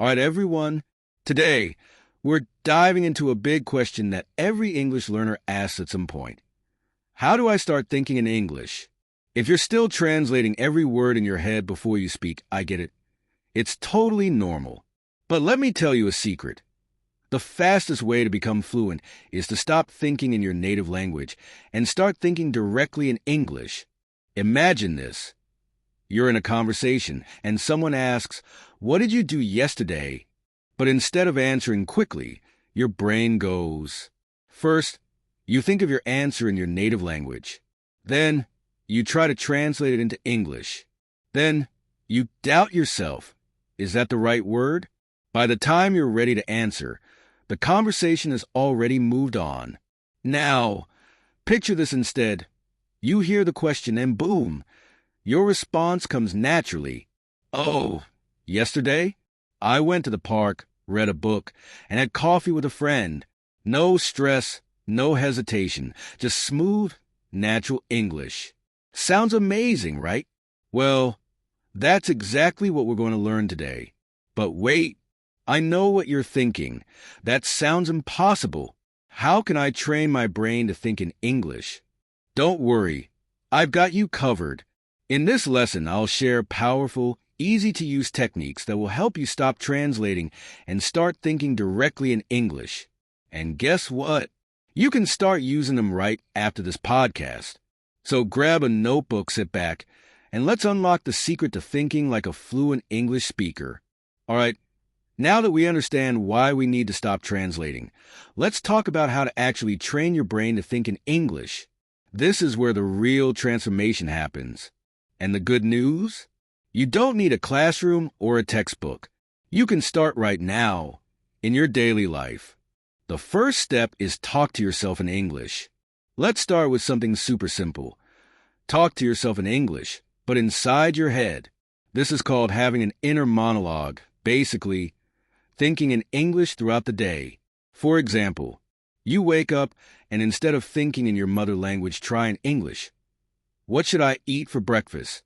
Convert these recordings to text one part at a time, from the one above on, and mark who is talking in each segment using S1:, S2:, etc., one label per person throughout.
S1: All right, everyone. Today, we're diving into a big question that every English learner asks at some point. How do I start thinking in English? If you're still translating every word in your head before you speak, I get it. It's totally normal. But let me tell you a secret. The fastest way to become fluent is to stop thinking in your native language and start thinking directly in English. Imagine this. You're in a conversation and someone asks, "What did you do yesterday?" But instead of answering quickly, your brain goes. First, you think of your answer in your native language. Then, you try to translate it into English. Then, you doubt yourself. Is that the right word? By the time you're ready to answer, the conversation has already moved on. Now, picture this instead. You hear the question and boom, your response comes naturally. Oh, yesterday, I went to the park, read a book, and had coffee with a friend. No stress, no hesitation, just smooth, natural English. Sounds amazing, right? Well, that's exactly what we're going to learn today. But wait, I know what you're thinking. That sounds impossible. How can I train my brain to think in English? Don't worry, I've got you covered. In this lesson, I'll share powerful, easy-to-use techniques that will help you stop translating and start thinking directly in English. And guess what? You can start using them right after this podcast. So grab a notebook, sit back, and let's unlock the secret to thinking like a fluent English speaker. All right, now that we understand why we need to stop translating, let's talk about how to actually train your brain to think in English. This is where the real transformation happens. And the good news? You don't need a classroom or a textbook. You can start right now, in your daily life. The first step is talk to yourself in English. Let's start with something super simple. Talk to yourself in English, but inside your head. This is called having an inner monologue, basically, thinking in English throughout the day. For example, you wake up and instead of thinking in your mother language, try in English. What should I eat for breakfast?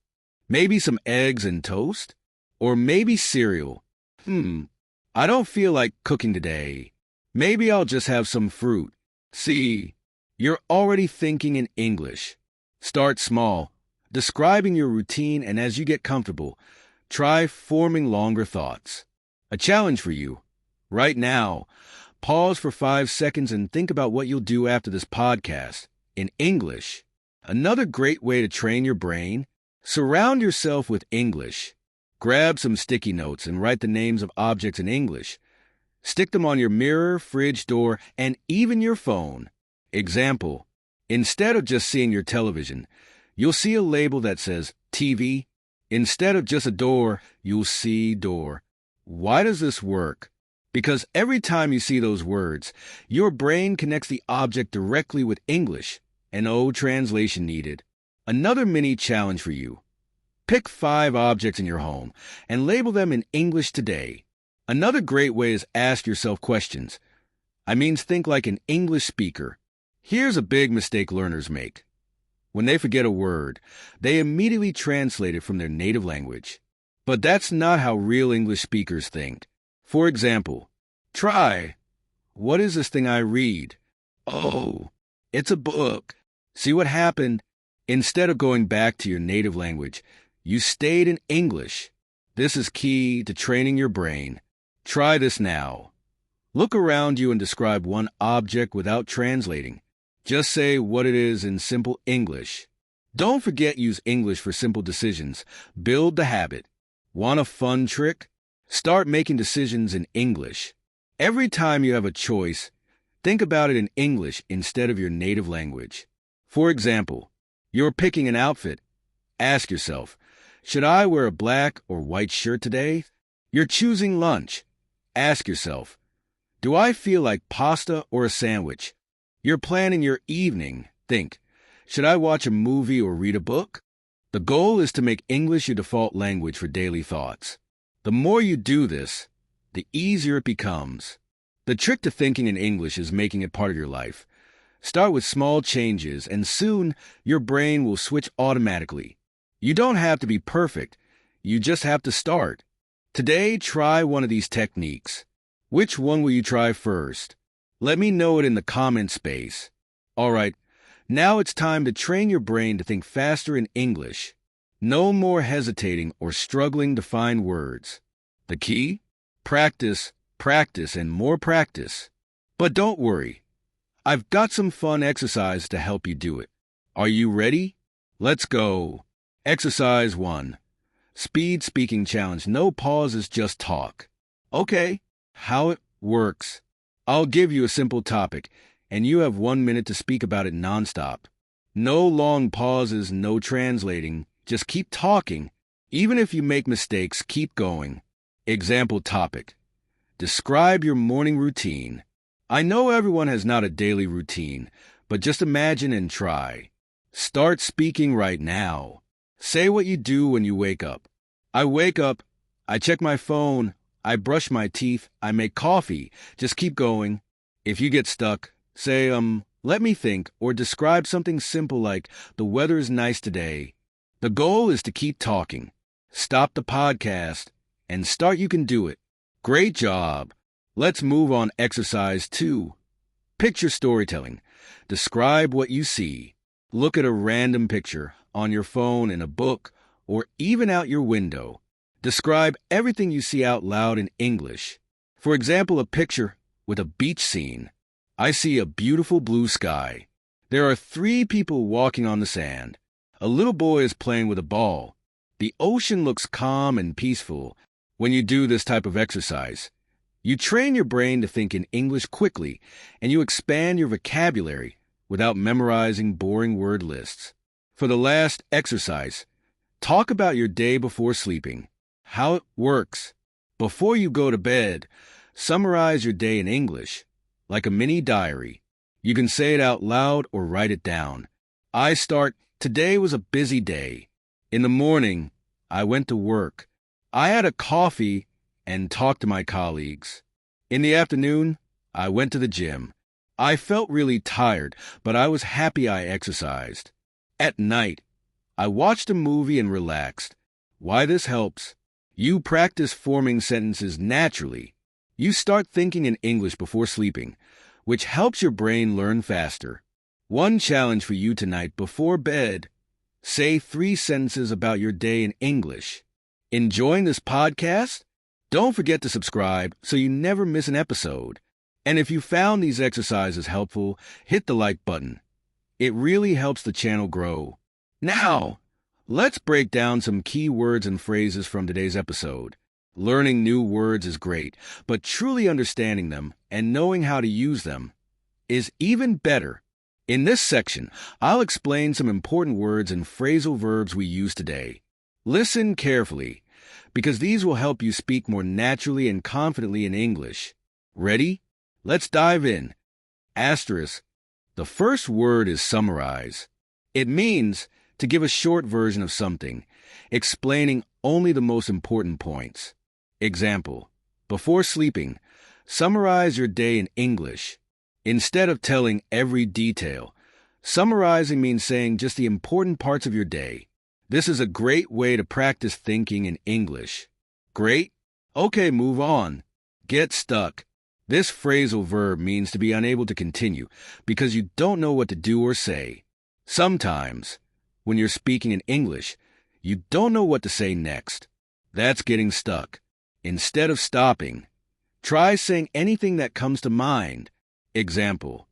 S1: Maybe some eggs and toast? Or maybe cereal? I don't feel like cooking today. Maybe I'll just have some fruit. See, you're already thinking in English. Start small, describing your routine, and as you get comfortable, try forming longer thoughts. A challenge for you. Right now, pause for 5 seconds and think about what you'll do after this podcast in English. Another great way to train your brain, surround yourself with English. Grab some sticky notes and write the names of objects in English. Stick them on your mirror, fridge door, and even your phone. Example, instead of just seeing your television, you'll see a label that says TV. Instead of just a door, you'll see door. Why does this work? Because every time you see those words, your brain connects the object directly with English. And no translation needed. Another mini challenge for you. Pick 5 objects in your home and label them in English today. Another great way is ask yourself questions. Think like an English speaker. Here's a big mistake learners make. When they forget a word, they immediately translate it from their native language. But that's not how real English speakers think. For example, try, "What is this thing I read?" "Oh, it's a book." See what happened? Instead of going back to your native language, you stayed in English. This is key to training your brain. Try this now. Look around you and describe one object without translating. Just say what it is in simple English. Don't forget use English for simple decisions. Build the habit. Want a fun trick? Start making decisions in English. Every time you have a choice, think about it in English instead of your native language. For example, you're picking an outfit. Ask yourself, should I wear a black or white shirt today? You're choosing lunch. Ask yourself, do I feel like pasta or a sandwich? You're planning your evening. Think, should I watch a movie or read a book? The goal is to make English your default language for daily thoughts. The more you do this, the easier it becomes. The trick to thinking in English is making it part of your life. Start with small changes, and soon your brain will switch automatically. You don't have to be perfect. You just have to start. Today, try one of these techniques. Which one will you try first? Let me know it in the comment space. All right, now it's time to train your brain to think faster in English. No more hesitating or struggling to find words. The key? Practice, practice, and more practice. But don't worry. I've got some fun exercise to help you do it. Are you ready? Let's go. Exercise 1. Speed Speaking Challenge. No pauses, just talk. Okay, how it works. I'll give you a simple topic, and you have 1 minute to speak about it nonstop. No long pauses, no translating. Just keep talking. Even if you make mistakes, keep going. Example topic. Describe your morning routine. I know everyone has not a daily routine, but just imagine and try. Start speaking right now. Say what you do when you wake up. I wake up, I check my phone, I brush my teeth, I make coffee. Just keep going. If you get stuck, say, let me think, or describe something simple like, the weather's nice today. The goal is to keep talking. Stop the podcast and start. You can do it. Great job. Let's move on. Exercise 2. Picture storytelling. Describe what you see. Look at a random picture on your phone, in a book, or even out your window. Describe everything you see out loud in English. For example, a picture with a beach scene. I see a beautiful blue sky. There are 3 people walking on the sand. A little boy is playing with a ball. The ocean looks calm and peaceful. When you do this type of exercise, you train your brain to think in English quickly, and you expand your vocabulary without memorizing boring word lists. For the last exercise, talk about your day before sleeping. How it works. Before you go to bed, summarize your day in English, like a mini diary. You can say it out loud or write it down. I start, today was a busy day. In the morning, I went to work. I had a coffee and talked to my colleagues. In the afternoon, I went to the gym. I felt really tired, but I was happy I exercised. At night, I watched a movie and relaxed. Why this helps? You practice forming sentences naturally. You start thinking in English before sleeping, which helps your brain learn faster. One challenge for you tonight before bed. Say 3 sentences about your day in English. Enjoying this podcast? Don't forget to subscribe so you never miss an episode. And if you found these exercises helpful, hit the like button. It really helps the channel grow. Now, let's break down some key words and phrases from today's episode. Learning new words is great, but truly understanding them and knowing how to use them is even better. In this section, I'll explain some important words and phrasal verbs we use today. Listen carefully, because these will help you speak more naturally and confidently in English. Ready? Let's dive in. Asterisk. The first word is summarize. It means to give a short version of something, explaining only the most important points. Example, before sleeping, summarize your day in English. Instead of telling every detail, summarizing means saying just the important parts of your day. This is a great way to practice thinking in English. Great? Okay, move on. Get stuck. This phrasal verb means to be unable to continue because you don't know what to do or say. Sometimes, when you're speaking in English, you don't know what to say next. That's getting stuck. Instead of stopping, try saying anything that comes to mind. Example,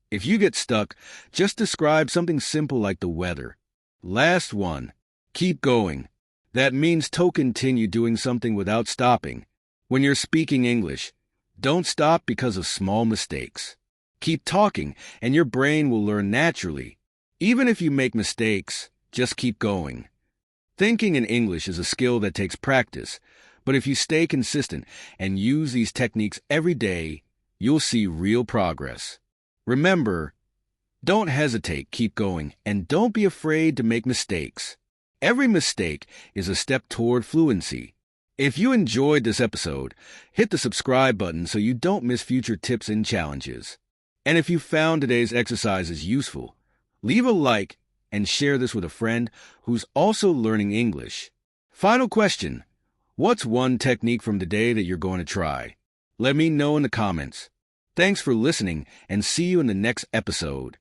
S1: if you get stuck, just describe something simple like the weather. Last one, keep going. That means to continue doing something without stopping. When you're speaking English, don't stop because of small mistakes. Keep talking, and your brain will learn naturally. Even if you make mistakes, just keep going. Thinking in English is a skill that takes practice, but if you stay consistent and use these techniques every day, you'll see real progress. Remember, don't hesitate, keep going, and don't be afraid to make mistakes. Every mistake is a step toward fluency. If you enjoyed this episode, hit the subscribe button so you don't miss future tips and challenges. And if you found today's exercises useful, leave a like and share this with a friend who's also learning English. Final question. What's one technique from today that you're going to try? Let me know in the comments. Thanks for listening, and see you in the next episode.